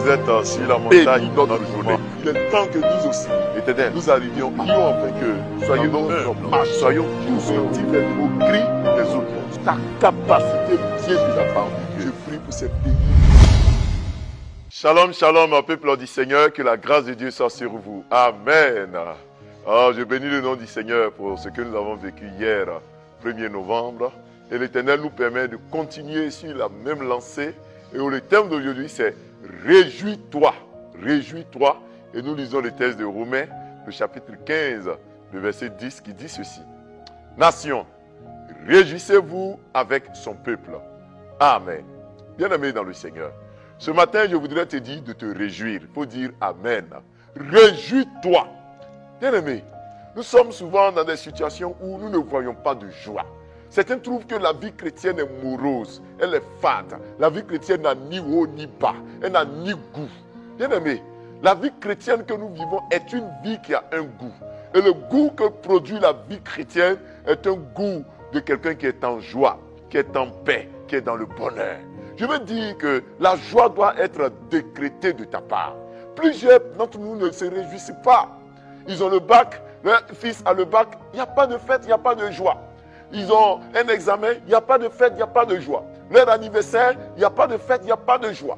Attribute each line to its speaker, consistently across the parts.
Speaker 1: Vous êtes sur la montagne notre journée. Il est temps que nous aussi, Éternel, nous arrivions, prions afin que soyons notre marche, soyons constructifs au cri des autres. Ta capacité vient de la part de Dieu. Je prie pour ces pays. Shalom, shalom, peuple du Seigneur, que la grâce de Dieu soit sur vous. Amen. Oh, je bénis le nom du Seigneur pour ce que nous avons vécu hier, 1er novembre. Et l'Éternel nous permet de continuer sur la même lancée. Et le thème d'aujourd'hui, c'est « Réjouis-toi ». Réjouis-toi. Et nous lisons le texte de Romains, le chapitre 15, le verset 10, qui dit ceci. « Nation, réjouissez-vous avec son peuple. » Amen. Bien-aimé dans le Seigneur, ce matin, je voudrais te dire de te réjouir. Il faut dire Amen. Réjouis-toi. Bien-aimé, nous sommes souvent dans des situations où nous ne voyons pas de joie. Certains trouvent que la vie chrétienne est morose, elle est fade. La vie chrétienne n'a ni haut ni bas, elle n'a ni goût. Bien-aimé, la vie chrétienne que nous vivons est une vie qui a un goût. Et le goût que produit la vie chrétienne est un goût de quelqu'un qui est en joie, qui est en paix, qui est dans le bonheur. Je veux dire que la joie doit être décrétée de ta part. Plusieurs d'entre nous ne se réjouissent pas. Ils ont le bac, leur fils a le bac, il n'y a pas de fête, il n'y a pas de joie. Ils ont un examen, il n'y a pas de fête, il n'y a pas de joie. Leur anniversaire, il n'y a pas de fête, il n'y a pas de joie.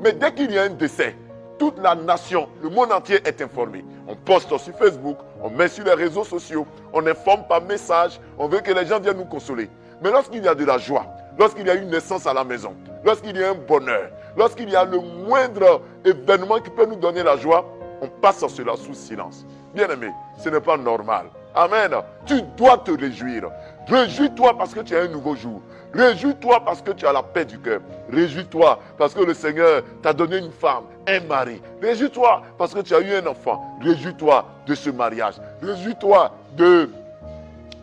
Speaker 1: Mais dès qu'il y a un décès, toute la nation, le monde entier est informé. On poste sur Facebook, on met sur les réseaux sociaux, on informe par message, on veut que les gens viennent nous consoler. Mais lorsqu'il y a de la joie, lorsqu'il y a une naissance à la maison, lorsqu'il y a un bonheur, lorsqu'il y a le moindre événement qui peut nous donner la joie, on passe à cela sous silence. Bien-aimé, ce n'est pas normal. Amen. Tu dois te réjouir. Réjouis-toi parce que tu as un nouveau jour. Réjouis-toi parce que tu as la paix du cœur. Réjouis-toi parce que le Seigneur t'a donné une femme, un mari. Réjouis-toi parce que tu as eu un enfant. Réjouis-toi de ce mariage. Réjouis-toi de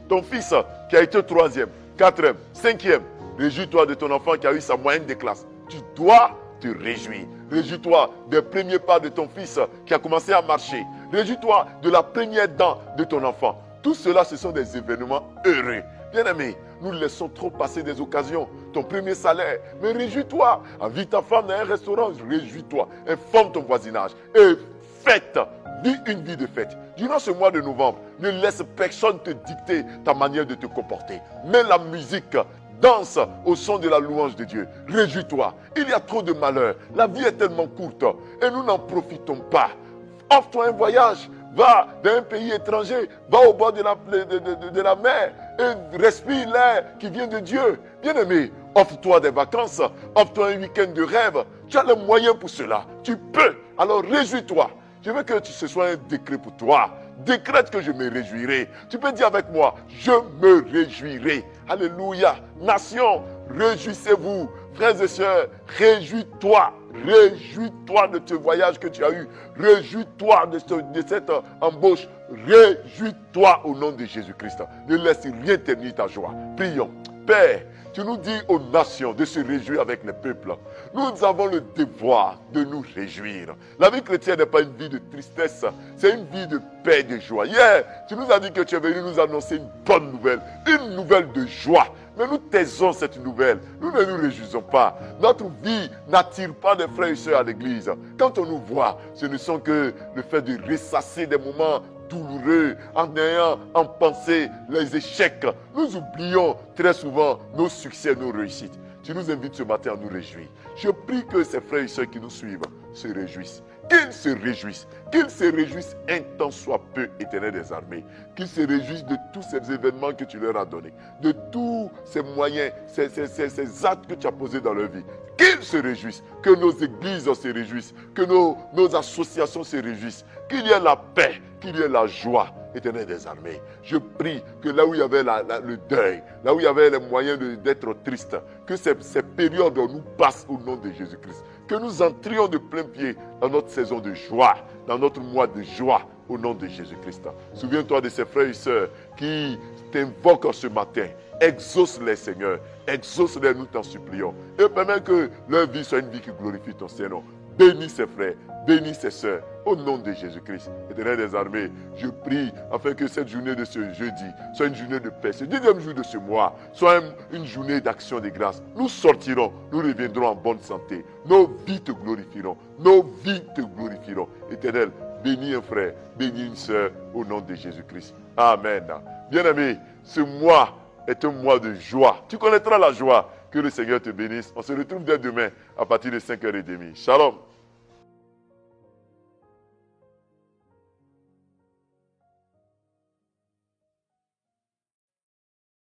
Speaker 1: ton fils qui a été 3e, 4e, 5e. Réjouis-toi de ton enfant qui a eu sa moyenne de classe. Tu dois te réjouir. Réjouis-toi des premiers pas de ton fils qui a commencé à marcher. Réjouis-toi de la première dent de ton enfant. Tout cela, ce sont des événements heureux. Bien-aimé, nous laissons trop passer des occasions. Ton premier salaire, mais réjouis-toi. Invite ta femme dans un restaurant, réjouis-toi. Informe ton voisinage et fête. Vis une vie de fête. Durant ce mois de novembre, ne laisse personne te dicter ta manière de te comporter. Mets la musique. Danse au son de la louange de Dieu. Réjouis-toi. Il y a trop de malheurs. La vie est tellement courte et nous n'en profitons pas. Offre-toi un voyage. Va dans un pays étranger. Va au bord de la mer et respire l'air qui vient de Dieu. Bien-aimé, offre-toi des vacances. Offre-toi un week-end de rêve. Tu as les moyens pour cela. Tu peux. Alors réjouis-toi. Je veux que ce soit un décret pour toi. Décrète que je me réjouirai. Tu peux dire avec moi, je me réjouirai. Alléluia. Nation, réjouissez-vous. Frères et sœurs, réjouis-toi. Réjouis-toi de ce voyage que tu as eu. Réjouis-toi de cette embauche. Réjouis-toi au nom de Jésus-Christ. Ne laisse rien ternir ta joie. Prions. Père, tu nous dis aux nations de se réjouir avec les peuples. Nous avons le devoir de nous réjouir. La vie chrétienne n'est pas une vie de tristesse, c'est une vie de paix et de joie. Hier, tu nous as dit que tu es venu nous annoncer une bonne nouvelle, une nouvelle de joie. Mais nous taisons cette nouvelle, nous ne nous réjouissons pas. Notre vie n'attire pas des frères et sœurs à l'église. Quand on nous voit, ce ne sont que le fait de ressasser des moments douloureux, en ayant en pensée les échecs. Nous oublions très souvent nos succès, nos réussites. Tu nous invites ce matin à nous réjouir. Je prie que ces frères et sœurs qui nous suivent se réjouissent. Qu'ils se réjouissent un temps soit peu, Éternel des armées. Qu'ils se réjouissent de tous ces événements que tu leur as donnés, de tous ces moyens, ces actes que tu as posés dans leur vie. Qu'ils se réjouissent, que nos églises se réjouissent, que nos associations se réjouissent, qu'il y ait la paix, qu'il y ait la joie, Éternel des armées. Je prie que là où il y avait le deuil, là où il y avait les moyens d'être triste, que ces périodes nous passent au nom de Jésus-Christ. Que nous entrions de plein pied dans notre saison de joie, dans notre mois de joie, au nom de Jésus-Christ. Souviens-toi de ces frères et sœurs qui t'invoquent ce matin. Exauce-les, Seigneur. Exauce-les, nous t'en supplions. Et permets que leur vie soit une vie qui glorifie ton Seigneur. bénis ses frères, bénis ses sœurs, au nom de Jésus-Christ. Éternel des armées, je prie afin que cette journée de ce jeudi soit une journée de paix. Ce deuxième jour de ce mois soit une journée d'action de grâce. Nous sortirons, nous reviendrons en bonne santé. Nos vies te glorifieront, nos vies te glorifieront. Éternel, bénis un frère, bénis une sœur, au nom de Jésus-Christ. Amen. Bien-aimé, ce mois est un mois de joie. Tu connaîtras la joie. Que le Seigneur te bénisse. On se retrouve dès demain à partir de 5h30. Shalom.